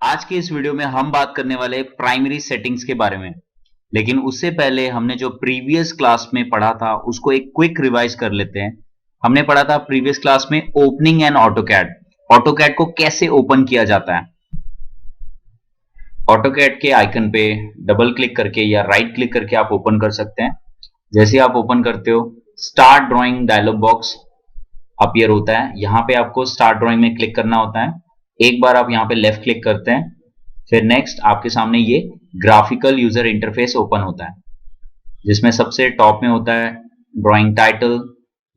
आज के इस वीडियो में हम बात करने वाले प्राइमरी सेटिंग्स के बारे में। लेकिन उससे पहले हमने जो प्रीवियस क्लास में पढ़ा था उसको एक क्विक रिवाइज कर लेते हैं। हमने पढ़ा था प्रीवियस क्लास में ओपनिंग एंड ऑटोकैड। ऑटोकैड को कैसे ओपन किया जाता है। ऑटोकैड के आइकन पे डबल क्लिक करके या राइट क्लिक करके आप ओपन कर सकते हैं। जैसे आप ओपन करते हो start drawing dialog box appear होता है। यहां पे आपको स्टार्ट ड्राइंग में क्लिक करना होता है। एक बार आप यहां पे लेफ्ट क्लिक करते हैं, फिर नेक्स्ट आपके सामने ये ग्राफिकल यूजर इंटरफेस ओपन होता है, जिसमें सबसे टॉप में होता है ड्राइंग टाइटल,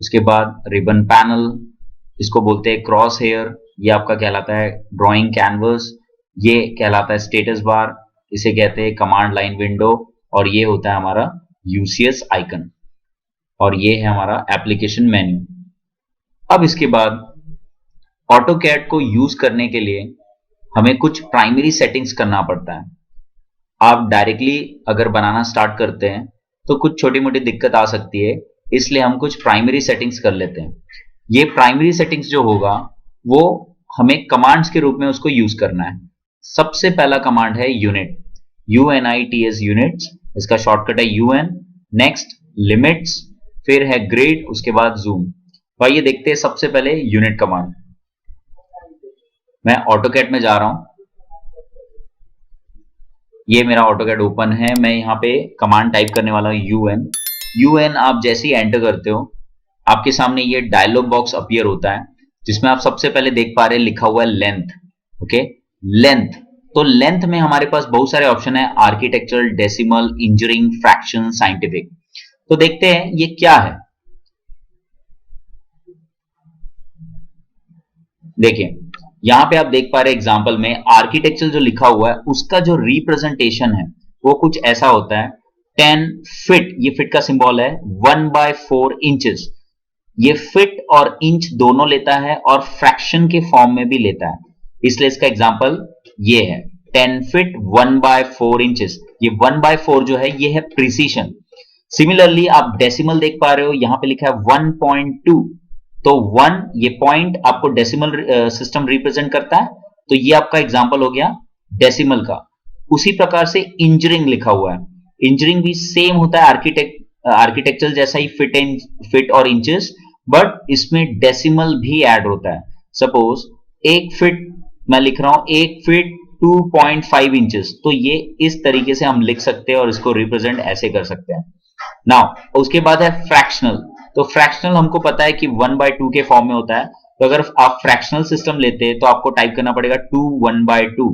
उसके बाद रिबन पैनल, इसको बोलते हैं क्रॉस हेयर, ये आपका कहलाता है ड्राइंग कैनवस, ये कहलाता है स्टेटस बार, इसे कहते हैं कमांड लाइन विंडो, और ये होता है हमारा यूसीएस आइकन, और ये है हमारा एप्लीकेशन मेन्यू। अब इसके बाद ऑटोकैड को यूज करने के लिए हमें कुछ प्राइमरी सेटिंग्स करना पड़ता है। आप डायरेक्टली अगर बनाना स्टार्ट करते हैं तो कुछ छोटी मोटी दिक्कत आ सकती है, इसलिए हम कुछ प्राइमरी सेटिंग्स कर लेते हैं। ये प्राइमरी सेटिंग्स जो होगा वो हमें कमांड्स के रूप में उसको यूज करना है। सबसे पहला कमांड है यूनिट, UNITS यूनिट्स, इसका शॉर्टकट है UN। नेक्स्ट लिमिट्स, फिर है ग्रिड, उसके बाद जूम। तो आइए देखते हैं सबसे पहले यूनिट कमांड। मैं ऑटोकैड में जा रहा हूं, ये मेरा ऑटोकैड ओपन है। मैं यहां पे कमांड टाइप करने वाला हूं UN। आप जैसे ही एंटर करते हो आपके सामने ये डायलॉग बॉक्स अपीयर होता है, जिसमें आप सबसे पहले देख पा रहे हैं लिखा हुआ है लेंथ। Okay, length. तो लेंथ में हमारे पास बहुत सारे ऑप्शन है, architectural, decimal, engineering, fraction, scientific. तो देखते हैं ये क्या है। देखिए यहां पे आप देख पा रहे हैं एग्जांपल में आर्किटेक्चर जो लिखा हुआ है उसका जो रिप्रेजेंटेशन है वो कुछ ऐसा होता है 10 फीट, ये फीट का सिंबल है, 1/4 इंचेस। ये फीट और इंच दोनों लेता है और फ्रैक्शन के फॉर्म में भी लेता है, इसलिए इसका एग्जांपल ये है 10 फीट 1/4 इंचेस। ये 1/4 जो है ये है प्रिसीशन। सिमिलरली आप डेसिमल देख पा रहे हो, यहां पे लिखा है 1.2, तो 1 ये पॉइंट आपको डेसिमल सिस्टम रिप्रेजेंट करता है, तो ये आपका एग्जांपल हो गया डेसिमल का। उसी प्रकार से इंजीनियरिंग लिखा हुआ है, इंजीनियरिंग भी सेम होता है आर्किटेक्चर जैसा ही फीट और इंचेस, बट इसमें डेसिमल भी ऐड होता है। सपोज 1 फीट मैं लिख रहा हूं, 1 फीट 2.5 इंचेस, तो ये इस तरीके से हम लिख सकते हैं और इसको रिप्रेजेंट ऐसे कर सकते हैं। नाउ उसके बाद है फ्रैक्शनल। तो फ्रैक्शनल हमको पता है कि 1/2 के फॉर्म में होता है, तो अगर आप फ्रैक्शनल सिस्टम लेते हैं तो आपको टाइप करना पड़ेगा 2 1/2,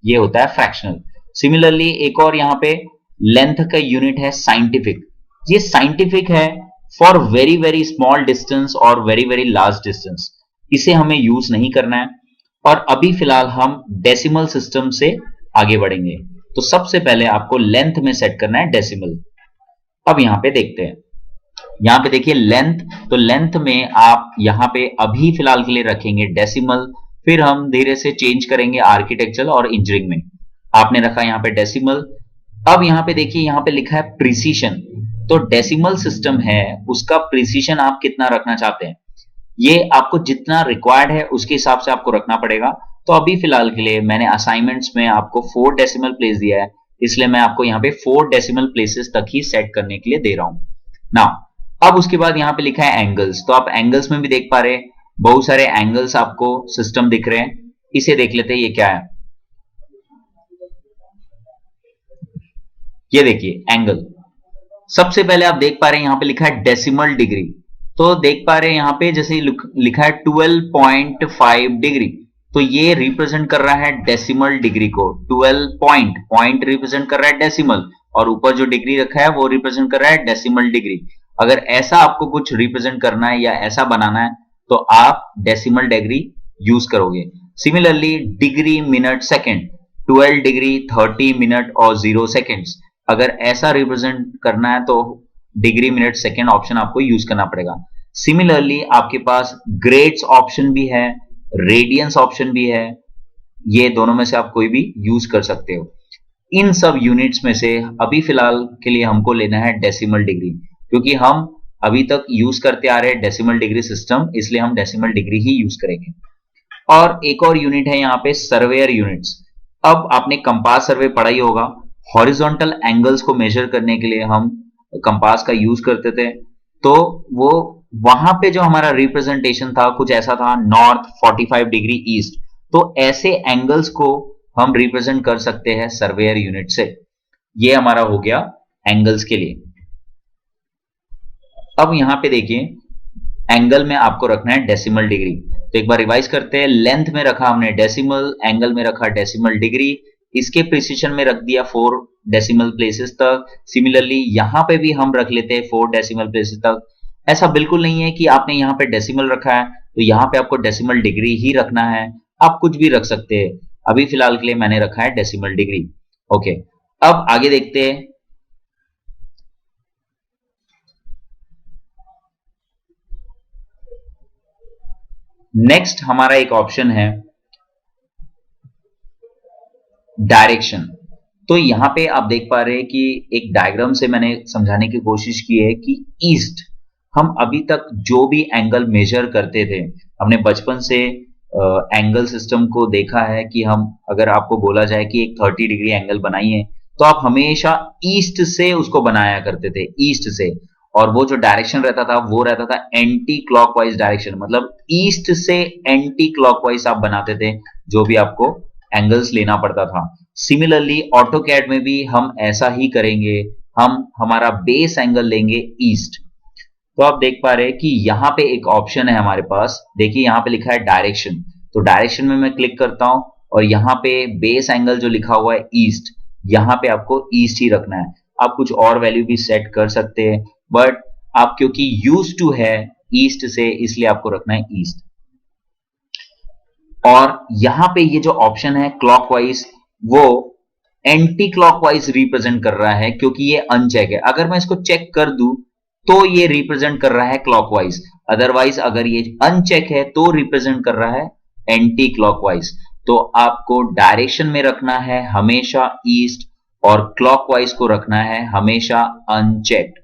ये होता है फ्रैक्शनल। सिमिलरली एक और यहां पे लेंथ का यूनिट है साइंटिफिक। ये साइंटिफिक है for very very small distance और वेरी वेरी लार्ज डिस्टेंस, इसे हमें यूज नहीं करना है। और अभी फिलहाल हम डेसिमल सिस्टम से आगे बढ़ेंगे, तो सबसे पहले आपको लेंथ में सेट करना है डेसिमल। अब यहां पे देखते हैं, यहां पे देखिए लेंथ, तो लेंथ में आप यहां पे अभी फिलहाल के लिए रखेंगे डेसिमल, फिर हम धीरे से चेंज करेंगे आर्किटेक्चर और इंजीनियरिंग में। आपने रखा यहां पे डेसिमल। अब यहां पे देखिए यहां पे लिखा है प्रिसीशन, तो डेसिमल सिस्टम है उसका प्रिसीशन आप कितना रखना चाहते हैं, ये आपको जितना रिक्वायर्ड है उसके हिसाब से आपको रखना पड़ेगा। तो अभी फिलहाल के लिए मैंने असाइनमेंट्स में आपको 4 डेसिमल प्लेस दिया है, इसलिए मैं आपको यहाँ पे 4 डेसिमल प्लेसेस तक ही सेट करने के लिए दे रहा हूं। नाउ अब उसके बाद यहां पे लिखा है एंगल्स, तो आप एंगल्स में भी देख पा रहे हैं बहुत सारे एंगल्स आपको सिस्टम दिख रहे हैं। इसे देख लेते हैं ये क्या है। ये देखिए एंगल, सबसे पहले आप देख पा रहे हैं यहां पे लिखा है डेसिमल डिग्री, तो देख पा रहे हैं यहां पे जैसे लिखा है 12.5 डिग्री, तो ये रिप्रेजेंट कर रहा है डेसिमल डिग्री को। 12 पॉइंट रिप्रेजेंट कर रहा है डेसिमल, और ऊपर जो डिग्री रखा है वो रिप्रेजेंट कर रहा है डेसिमल डिग्री। अगर ऐसा आपको कुछ रिप्रेजेंट करना है या ऐसा बनाना है तो आप डेसिमल डिग्री यूज करोगे। Similarly degree minute second, 12 degree 30 minute और 0 सेकंड्स, अगर ऐसा रिप्रेजेंट करना है तो डिग्री मिनट सेकंड ऑप्शन आपको यूज करना पड़ेगा। सिमिलरली आपके पास ग्रेड्स ऑप्शन भी है, रेडियंस ऑप्शन भी है, ये दोनों में से आप कोई भी यूज कर सकते हो। इन सब यूनिट्स में से अभी फिलहाल के लिए हमको लेना है डेसिमल डिग्री, क्योंकि हम अभी तक यूज करते आ रहे हैं डेसिमल डिग्री सिस्टम, इसलिए हम डेसिमल डिग्री ही यूज करेंगे। और एक और यूनिट है यहाँ पे सर्वेयर यूनिट्स। अब आपने कंपास सर्वे पढ़ा ही होगा, हॉरिजॉन्टल एंगल्स को मेजर करने के लिए हम कंपास का यूज करते थे। तो वो वहां पे जो हमारा रिप्रेजेंटेशन था कुछ ऐसा था, नॉर्थ 45 डिग्री ईस्ट। तो ऐसे एंगल्स को हम रिप्रेजेंट कर सकते हैं सर्वेयर यूनिट से। ये हमारा हो गया एंगल्स के लिए। अब यहां पे देखिए, एंगल में आपको रखना है डेसिमल डिग्री। तो एक बार रिवाइज करते हैं, लेंथ में रखा हमने डेसिमल, एंगल में रखा डेसिमल डिग्री, इसके प्रिसीजन में रख दिया 4 डेसिमल प्लेसेस तक। सिमिलरली यहां पे भी हम रख लेते हैं 4 डेसिमल प्लेसेस तक। ऐसा बिल्कुल नहीं है कि आपने यहां पे डेसिमल रखा है तो यहां पे आपको डेसिमल डिग्री ही रखना है, आप कुछ भी रख सकते हैं। अभी फिलहाल के लिए मैंने रखा है डेसिमल डिग्री। ओके, अब आगे देखते हैं। नेक्स्ट हमारा एक ऑप्शन है डायरेक्शन। तो यहां पे आप देख पा रहे हैं कि एक डायग्राम से मैंने समझाने की कोशिश की है कि ईस्ट, हम अभी तक जो भी एंगल मेजर करते थे, हमने बचपन से एंगल सिस्टम को देखा है कि हम, अगर आपको बोला जाए कि एक 30 डिग्री एंगल बनाइए तो आप हमेशा ईस्ट से उसको बनाया करते थे, ईस्ट से। और वो जो डायरेक्शन रहता था वो रहता था एंटी क्लॉकवाइज डायरेक्शन, मतलब ईस्ट से एंटी क्लॉकवाइज आप बनाते थे जो भी आपको एंगल्स लेना पड़ता था। सिमिलरली ऑटोकैड में भी हम ऐसा ही करेंगे, हम हमारा बेस एंगल लेंगे ईस्ट। तो आप देख पा रहे हैं कि यहां पे एक ऑप्शन है हमारे पास, देखिए यहां पे लिखा है डायरेक्शन। तो डायरेक्शन में मैं क्लिक करता हूं और यहां पे बेस एंगल जो लिखा हुआ है ईस्ट, यहां पे आपको ईस्ट ही रखना है। आप कुछ और वैल्यू भी सेट कर सकते हैं, बट आप क्योंकि यूज टू है ईस्ट से, इसलिए आपको रखना है ईस्ट। और यहां पे ये जो ऑप्शन है क्लॉकवाइज, वो एंटी क्लॉकवाइज रिप्रेजेंट कर रहा है क्योंकि ये अनचेक है। अगर मैं इसको चेक कर दूं तो ये रिप्रेजेंट कर रहा है क्लॉकवाइज, अदरवाइज अगर ये अनचेक है तो रिप्रेजेंट कर रहा है एंटी क्लॉकवाइज। तो आपको डायरेक्शन में रखना है हमेशा ईस्ट और क्लॉकवाइज को रखना है हमेशा अनचेक्ड।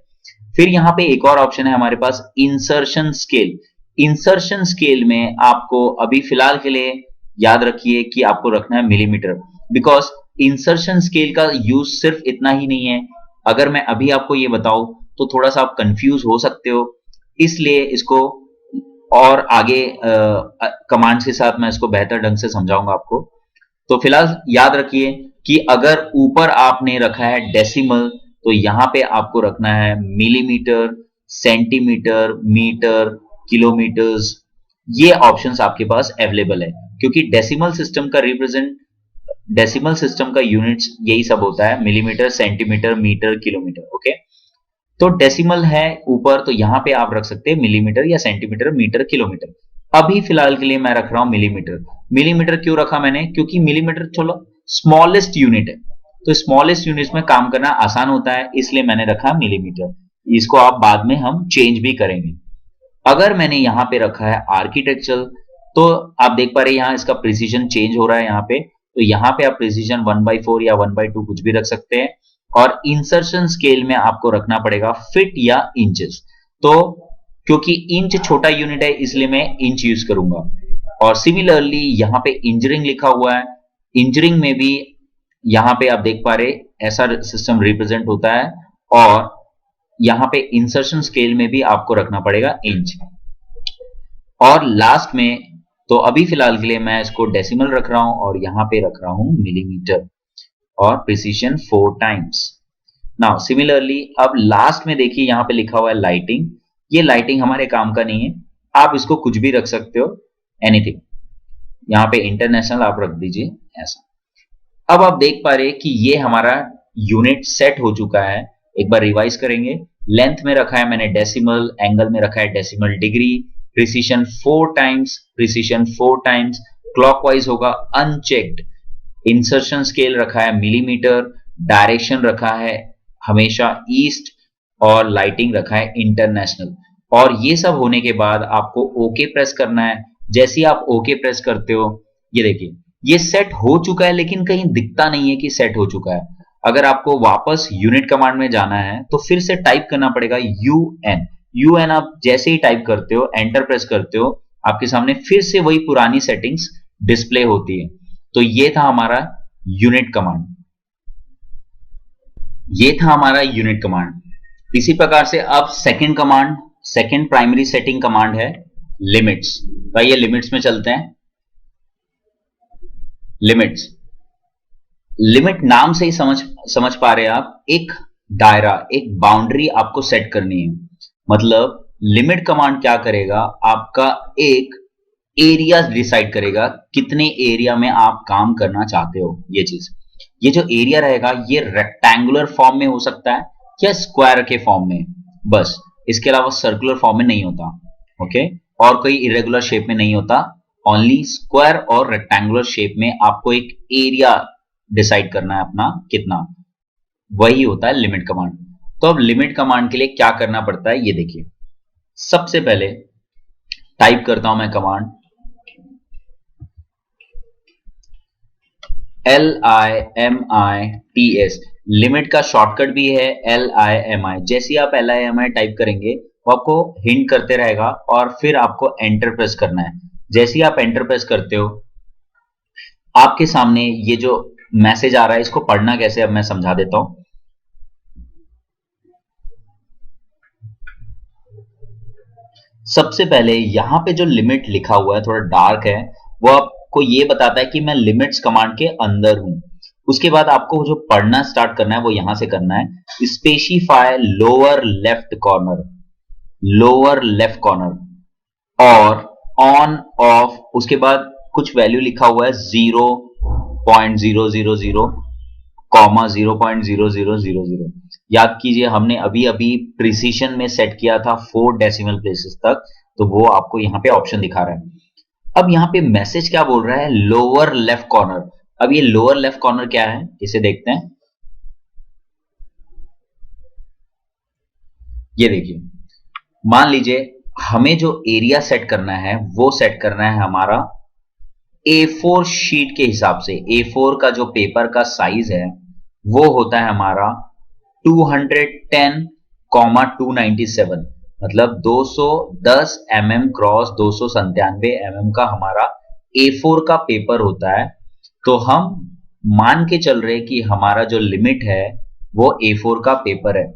फिर यहां पे एक और ऑप्शन है हमारे पास, इंसर्शन स्केल। इंसर्शन स्केल में आपको अभी फिलहाल के लिए याद रखिए कि आपको रखना है मिलीमीटर, बिकॉज इंसर्शन स्केल का यूज सिर्फ इतना ही नहीं है। अगर मैं अभी आपको ये बताऊं तो थोड़ा सा आप कंफ्यूज हो सकते हो, इसलिए इसको और आगे कमांड्स के साथ मैं इसको बेहतर ढंग से समझाऊंगा आपको। तो फिलहाल याद रखिए कि अगर ऊपर आपने रखा है डेसिमल तो यहां पे आपको रखना है मिलीमीटर, सेंटीमीटर, मीटर, किलोमीटर्स। ये ऑप्शंस आपके पास अवेलेबल है क्योंकि डेसिमल सिस्टम का यूनिट्स यही सब होता है, millimetre, centimetre, metre, kilometre. Okay, तो डेसिमल है ऊपर तो यहां पे आप रख सकते हैं मिलीमीटर या सेंटीमीटर, मीटर, किलोमीटर। अभी फिलहाल के लिए मैं रख रहा हूं मिलीमीटर। मिलीमीटर क्यों रखा मैंने, क्योंकि मिलीमीटर चलो स्मॉलेस्ट यूनिट है, तो स्मॉलेस्ट यूनिट्स में काम करना आसान होता है, इसलिए मैंने रखा मिलीमीटर। इसको आप बाद में हम चेंज भी करेंगे। अगर मैंने यहां पे रखा है आर्किटेक्चरल, तो आप देख पा रहे हैं यहां इसका प्रिसीजन चेंज हो रहा है। यहां पे तो यहां पे आप प्रिसीजन 1/4 या 1/2 कुछ भी रख सकते हैं। और इंसर्शन स्केल में आपको रखना पड़ेगा फीट या इंचेस। तो क्योंकि इंच छोटा यूनिट है इसलिए मैं इंच यूज करूंगा। और सिमिलरली यहां पे इंजरिंग लिखा हुआ है, इंजरिंग में भी यहां पे आप देख पा रहे ऐसा सिस्टम रिप्रेजेंट होता है। और यहां पे इंसर्शन स्केल में भी आपको रखना पड़ेगा इंच। और लास्ट में, तो अभी फिलहाल के लिए मैं इसको डेसिमल रख रहा हूं और यहां पे रख रहा हूं मिलीमीटर और प्रिसीजन 4 टाइम्स। नाउ सिमिलरली अब लास्ट में देखिए यहां पे लिखा हुआ है लाइटिंग। ये लाइटिंग हमारे काम का नहीं है, आप इसको कुछ भी रख सकते हो, एनीथिंग। यहां पे इंटरनेशनल आप रख दीजिए ऐसा। अब आप देख पा रहे कि ये हमारा यूनिट सेट हो चुका है। एक बार रिवाइज करेंगे, लेंथ में रखा है मैंने डेसिमल, एंगल में रखा है decimal degree, precision 4 times, precision 4 times, clockwise होगा अनचेक्ड, इंसर्शन स्केल रखा है मिलीमीटर, डायरेक्शन रखा है हमेशा ईस्ट और लाइटिंग रखा है इंटरनेशनल। और ये सब होने के बाद आपको ओके प्रेस करना है। जैसे ही आप ओके प्रेस करते हो, ये देखिए ये सेट हो चुका है, लेकिन कहीं दिखता नहीं है कि सेट हो चुका है। अगर आपको वापस यूनिट कमांड में जाना है तो फिर से टाइप करना पड़ेगा UN। UN आप जैसे ही टाइप करते हो, एंटर प्रेस करते हो, आपके सामने फिर से वही पुरानी सेटिंग्स डिस्प्ले होती है। तो ये था हमारा यूनिट कमांड। ये था हमारा यूनिट कमांड। इसी प्रकार से अब second command, second primary setting command है लिमिट्स। भाई ये लिमिट्स में चलते हैं। लिमिट्स, लिमिट नाम से ही समझ पा रहे हैं आप, एक दायरा, एक बाउंड्री आपको सेट करनी है। मतलब लिमिट कमांड क्या करेगा, आपका एक एरिया डिसाइड करेगा, कितने एरिया में आप काम करना चाहते हो। ये चीज, ये जो एरिया रहेगा ये रेक्टेंगुलर फॉर्म में हो सकता है या स्क्वायर के फॉर्म में, बस इसके अलावा सर्कुलर फॉर्म में नहीं होता। ओके, और कोई इरेगुलर शेप में नहीं होता, ओनली स्क्वायर और रेक्टेंगुलर शेप में आपको एक एरिया डिसाइड करना है अपना कितना, वही होता है लिमिट कमांड। तो अब लिमिट कमांड के लिए क्या करना पड़ता है ये देखिए। सबसे पहले टाइप करता हूं मैं कमांड LIMITS। लिमिट का शॉर्टकट भी है LIMI। जैसे ही आप LIMI टाइप करेंगे वो आपको हिंट करते रहेगा और फिर आपको एंटर प्रेस करना है। जैसे ही आप एंटर प्रेस करते हो आपके सामने ये जो मैसेज आ रहा है, इसको पढ़ना कैसे अब मैं समझा देता हूं। सबसे पहले यहां पे जो लिमिट लिखा हुआ है थोड़ा डार्क है, वो आपको ये बताता है कि मैं लिमिट्स कमांड के अंदर हूं। उसके बाद आपको जो पढ़ना स्टार्ट करना है वो यहां से करना है, specify lower left corner, lower left corner और ऑन ऑफ। उसके बाद कुछ वैल्यू लिखा हुआ है 0.000 कॉमा 0.0000। याद कीजिए हमने अभी अभी प्रिसीशन में सेट किया था 4 डेसिमल प्लेसेस तक, तो वो आपको यहां पे ऑप्शन दिखा रहा है। अब यहां पे मैसेज क्या बोल रहा है, लोअर लेफ्ट कॉर्नर। अब ये लोअर लेफ्ट कॉर्नर क्या है इसे देखते हैं। ये देखिए, मान लीजिए हमें जो एरिया सेट करना है वो सेट करना है हमारा A4 शीट के हिसाब से। A4 का जो पेपर का साइज है वो होता है हमारा 210,297, मतलब 210 mm क्रॉस 297 mm का हमारा A4 का पेपर होता है। तो हम मान के चल रहे कि हमारा जो लिमिट है वो A4 का पेपर है।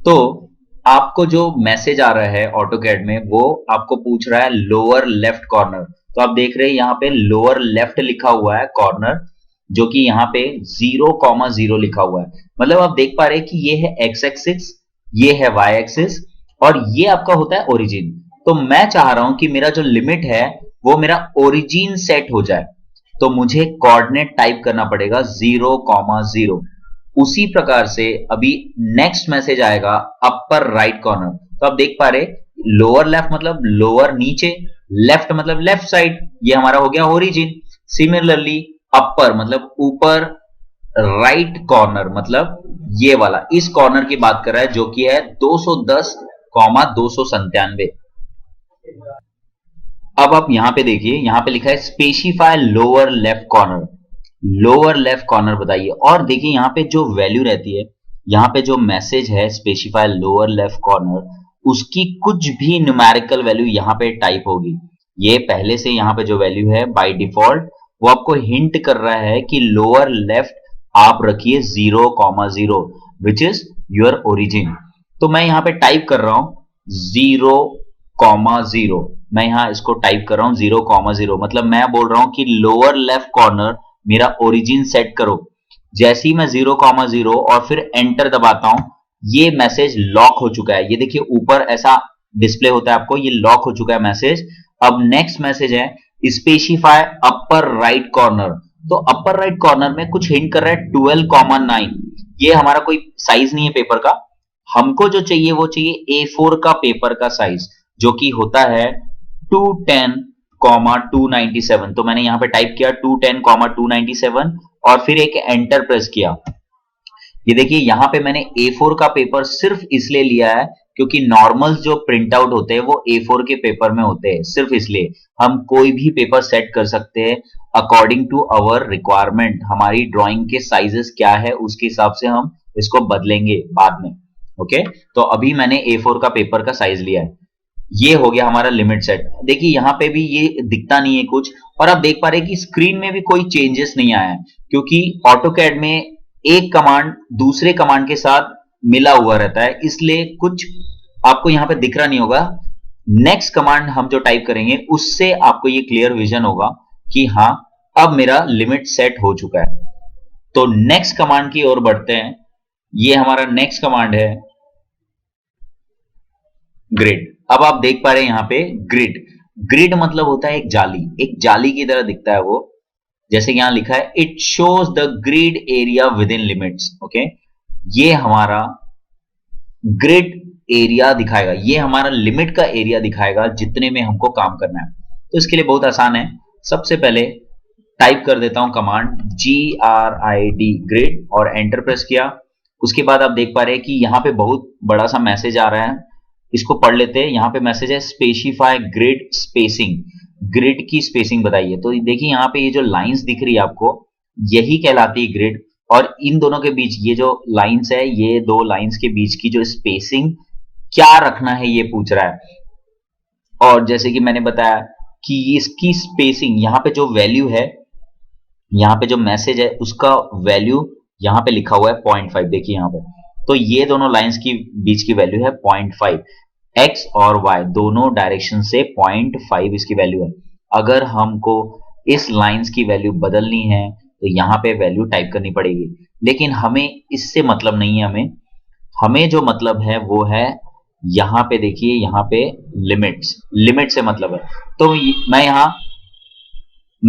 तो आपको जो मैसेज आ रहा है ऑटोकैड में वो आपको पूछ रहा है लोअर लेफ्ट कॉर्नर। तो आप देख रहे हैं यहाँ पे लोअर लेफ्ट लिखा हुआ है कॉर्नर, जो कि यहाँ पे 0,0 लिखा हुआ है। मतलब आप देख पा रहे हैं कि ये है एक्स एक्सिस, ये है वाई एक्सिस और ये आपका होता है ओरिजिन। तो मैं चाह रहा हूं कि मेरा जो लिमिट है वो मेरा ओरिजिन सेट हो जाए, तो मुझे कोऑर्डिनेट टाइप करना पड़ेगा 0,0। उसी प्रकार से अभी नेक्स्ट मैसेज आएगा अपर राइट कॉर्नर। तो आप देख पा रहे लोअर लेफ्ट मतलब लोअर नीचे, लेफ्ट मतलब लेफ्ट साइड, ये हमारा हो गया ओरिजिन। सिमिलरली अपर मतलब ऊपर, राइट कॉर्नर मतलब ये वाला, इस कॉर्नर की बात कर रहा है जो कि है 210,297। अब आप यहां पे देखिए, यहां पे लिखा है specify lower left corner. Lower left corner बताइए, और देखिए यहां पे जो वैल्यू रहती है, यहां पे जो मैसेज है स्पेसिफाई लोअर लेफ्ट कॉर्नर, उसकी कुछ भी न्यूमेरिकल वैल्यू यहां पे टाइप होगी। ये पहले से यहां पे जो वैल्यू है बाय डिफॉल्ट वो आपको हिंट कर रहा है कि लोअर लेफ्ट आप रखिए 0,0 विच इज योर ओरिजिन। तो मैं यहां पे टाइप कर रहा हूं 0,0। मैं यहां इसको टाइप कर रहा हूं 0,0, मतलब मैं बोल रहा हूं कि लोअर लेफ्ट कॉर्नर मेरा ओरिजिन सेट करो। जैसे ही मैं 0,0 और फिर एंटर दबाता हूं, ये मैसेज लॉक हो चुका है। ये देखिए ऊपर ऐसा डिस्प्ले होता है आपको, ये लॉक हो चुका है मैसेज। अब नेक्स्ट मैसेज है स्पेसिफाई अपर राइट कॉर्नर। तो अपर राइट कॉर्नर में कुछ हिंट कर रहा है 12,9। ये हमारा कोई साइज नहीं है पेपर का, हमको जो चाहिए वो चाहिए A4 का पेपर का साइज, जो कि होता है 210,297। तो मैंने यहां पे टाइप किया 210,297 और फिर एक एंटर प्रेस किया। ये देखिए यहां पे मैंने A4 का पेपर सिर्फ इसलिए लिया है क्योंकि नॉर्मल जो प्रिंट आउट होते हैं वो A4 के पेपर में होते हैं, सिर्फ इसलिए। हम कोई भी पेपर सेट कर सकते हैं अकॉर्डिंग टू अवर रिक्वायरमेंट। हमारी ड्राइंग के साइजेस क्या है उसके हिसाब से हम इसको बदलेंगे बाद में। ओके, तो अभी मैंने A4 का पेपर का साइज लिया है। ये हो गया हमारा लिमिट सेट। देखिए यहां पे भी ये दिखता नहीं है कुछ, और आप देख पा रहे हैं कि स्क्रीन में भी कोई चेंजेस नहीं आया है, क्योंकि ऑटोकैड में एक कमांड दूसरे कमांड के साथ मिला हुआ रहता है, इसलिए कुछ आपको यहां पे दिख रहा नहीं होगा। नेक्स्ट कमांड हम जो टाइप करेंगे उससे आपको ये क्लियर विजन होगा कि हाँ अब मेरा लिमिट सेट हो चुका है। तो नेक्स्ट कमांड की ओर बढ़ते हैं। ये हमारा नेक्स्ट कमांड है ग्रिड। अब आप देख पा रहे हैं यहां पे ग्रिड। ग्रिड मतलब होता है एक जाली, एक जाली की तरह दिखता है वो। जैसे कि यहां लिखा है it shows the grid area with in limits. Okay, ये हमारा ग्रिड एरिया दिखाएगा, ये हमारा लिमिट का एरिया दिखाएगा जितने में हमको काम करना है। तो इसके लिए बहुत आसान है। सबसे पहले टाइप कर देता हूं कमांड GRID ग्रिड और एंटर प्रेस किया। उसके बाद आप देख पा रहे हैं कि यहां पे बहुत बड़ा सा मैसेज आ रहा है, इसको पढ़ लेते हैं। यहां पे मैसेज है स्पेसिफाई ग्रिड स्पेसिंग, ग्रिड की स्पेसिंग बताइए। तो देखिए यहां पे ये जो लाइंस दिख रही है आपको, यही कहलाती है ग्रिड। और इन दोनों के बीच ये जो लाइंस है, ये दो लाइंस के बीच की जो स्पेसिंग क्या रखना है ये पूछ रहा है। और जैसे कि मैंने बताया कि इसकी स्पेसिंग यहां पे जो वैल्यू है, यहां पे जो मैसेज है उसका वैल्यू यहां पे लिखा हुआ है 0.5। देखिए यहां पे, तो ये दोनों लाइंस की बीच की वैल्यू है 0.5। एक्स और वाई दोनों डायरेक्शन से 0.5 इसकी वैल्यू है। अगर हमको इस लाइंस की वैल्यू बदलनी है तो यहां पे वैल्यू टाइप करनी पड़ेगी, लेकिन हमें इससे मतलब नहीं है। हमें हमें जो मतलब है वो है यहां पे, देखिए यहां पे लिमिट्स, लिमिट से मतलब है। तो मैं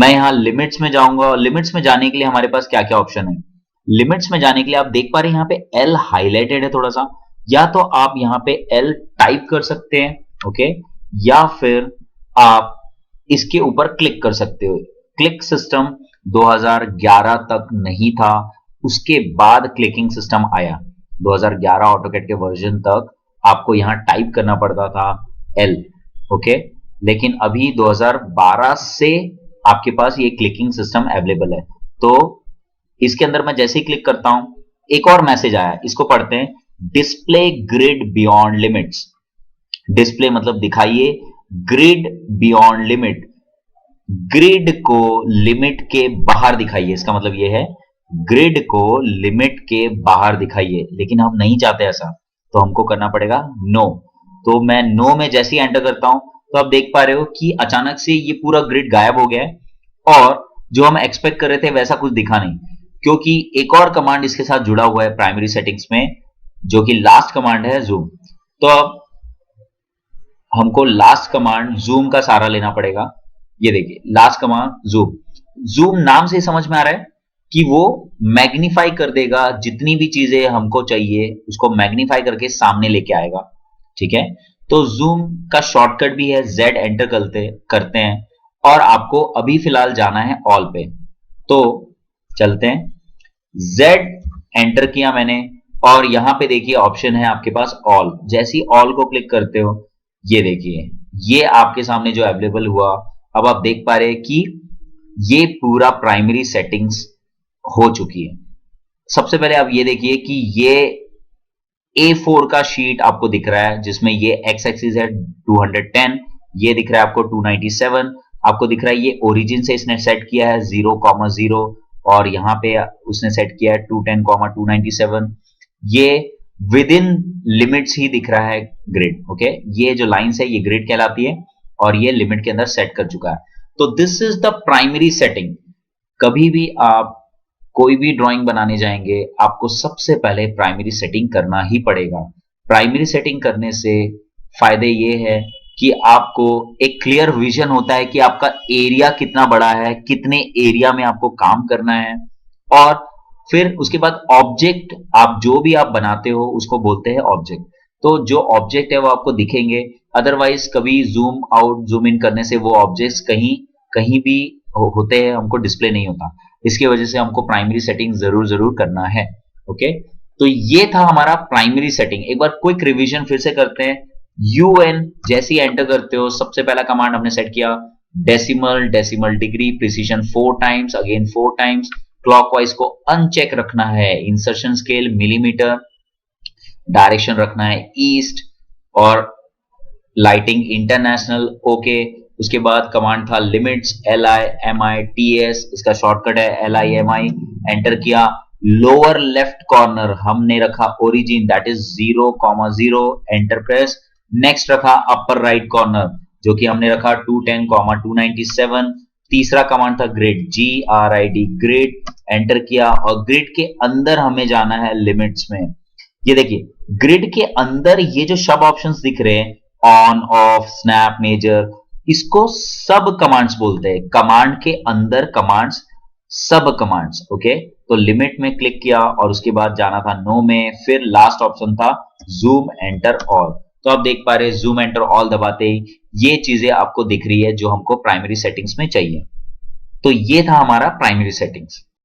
यहां लिमिट्स में जाऊंगा, और लिमिट्स में जाने के लिए हमारे पास क्या क्या ऑप्शन है। लिमिट्स में जाने के लिए आप देख पा रहे हैं यहां पे एल हाईलाइटेड है थोड़ा सा, या तो आप यहां पे एल टाइप कर सकते हैं, ओके, या फिर आप इसके ऊपर क्लिक कर सकते हो। क्लिक सिस्टम 2011 तक नहीं था, उसके बाद क्लिकिंग सिस्टम आया। 2011 ऑटोकैड के वर्जन तक आपको यहां टाइप करना पड़ता था एल, ओके, लेकिन अभी 2012 से आपके पास ये क्लिकिंग सिस्टम अवेलेबल है। तो इसके अंदर मैं जैसे ही क्लिक करता हूं, एक और मैसेज आया, इसको पढ़ते हैं। Display grid beyond limits. Display मतलब दिखाइए, ग्रिड बियॉन्ड लिमिट, ग्रिड को लिमिट के बाहर दिखाइए। इसका मतलब यह है ग्रिड को लिमिट के बाहर दिखाइए, लेकिन हम नहीं चाहते ऐसा, तो हमको करना पड़ेगा नो। तो मैं नो में जैसे ही एंटर करता हूं तो आप देख पा रहे हो कि अचानक से ये पूरा ग्रिड गायब हो गया है, और जो हम एक्सपेक्ट कर रहे थे वैसा कुछ दिखा नहीं, क्योंकि एक और कमांड इसके साथ जुड़ा हुआ है प्राइमरी सेटिंग्स में, जो कि लास्ट कमांड है जूम। तो अब हमको लास्ट कमांड जूम का सहारा लेना पड़ेगा। ये देखिए लास्ट कमांड जूम। जूम नाम से समझ में आ रहा है कि वो मैग्नीफाई कर देगा, जितनी भी चीजें हमको चाहिए उसको मैग्नीफाई करके सामने लेके आएगा, ठीक है। तो जूम का शॉर्टकट भी है जेड एंटर करते हैं, और आपको अभी फिलहाल जाना है ऑल पे। तो चलते हैं, जेड एंटर किया मैंने, और यहां पे देखिए ऑप्शन है आपके पास ऑल। जैसे ही ऑल को क्लिक करते हो, ये देखिए ये आपके सामने जो अवेलेबल हुआ। अब आप देख पा रहे हैं कि ये पूरा प्राइमरी सेटिंग्स हो चुकी है। सबसे पहले आप ये देखिए कि ये A4 का शीट आपको दिख रहा है, जिसमें ये एक्स एक्सिस है 210, ये दिख रहा है आपको 297, आपको दिख रहा है ये ओरिजिन से इसने सेट किया है 0,0, और यहां पे उसने सेट किया है 210,297। ये विद इन लिमिट्स ही दिख रहा है ग्रिड, ओके। ये जो लाइंस है ये ग्रिड कहलाती है, और ये लिमिट के अंदर सेट कर चुका है। तो this is the primary setting. कभी भी आप कोई भी ड्राइंग बनाने जाएंगे, आपको सबसे पहले प्राइमरी सेटिंग करना ही पड़ेगा। प्राइमरी सेटिंग करने से फायदे ये है कि आपको एक क्लियर विजन होता है कि आपका एरिया कितना बड़ा है, कितने एरिया में आपको काम करना है। और फिर उसके बाद ऑब्जेक्ट, आप जो भी आप बनाते हो उसको बोलते हैं ऑब्जेक्ट। तो जो ऑब्जेक्ट है वो आपको दिखेंगे, अदरवाइज कभी जूम आउट जूम इन करने से वो ऑब्जेक्ट्स कहीं कहीं भी होते हैं, हमको डिस्प्ले नहीं होता। इसकी वजह से हमको प्राइमरी सेटिंग जरूर जरूर करना है, ओके। तो ये था हमारा प्राइमरी सेटिंग। एक बार क्विक रिवीजन फिर से करते हैं। UN जैसे ही एंटर करते हो, सबसे पहला कमांड हमने सेट किया decimal, decimal degree, precision 4 times, again 4 times. Clockwise को अनचेक रखना है, इंसर्शन स्केल मिलीमीटर, डायरेक्शन रखना है ईस्ट, और लाइटिंग इंटरनेशनल, ओके। उसके बाद कमांड था लिमिट्स, LIMITS, इसका शॉर्टकट है LIMI, एंटर किया। लोअर लेफ्ट कॉर्नर हमने रखा origin, that is 0,0, enter press. Next रखा अपर राइट कॉर्नर, जो कि हमने रखा 210, 297। तीसरा कमांड था ग्रिड, GRID, ग्रिड, एंटर किया। और ग्रिड के अंदर हमें जाना है लिमिट्स में। ये देखिए, ग्रिड के अंदर ये जो सब ऑप्शंस दिख रहे हैं, ऑन, ऑफ, स्नैप, मेजर, इसको सब कमांड्स बोलते हैं। कमांड के अंदर कमांड्स, सब कमांड्स, ओके। तो लिमिट में क्लिक किया और उसके बाद जाना था नो में, फिर लास्ट ऑप्शन था जूम एंटर ऑल। तो आप देख पा रहे हैं जूम एंटर ऑल दबाते ही ये चीजें आपको दिख रही है जो हमको प्राइमरी सेटिंग्स में चाहिए। तो ये था हमारा प्राइमरी सेटिंग्स।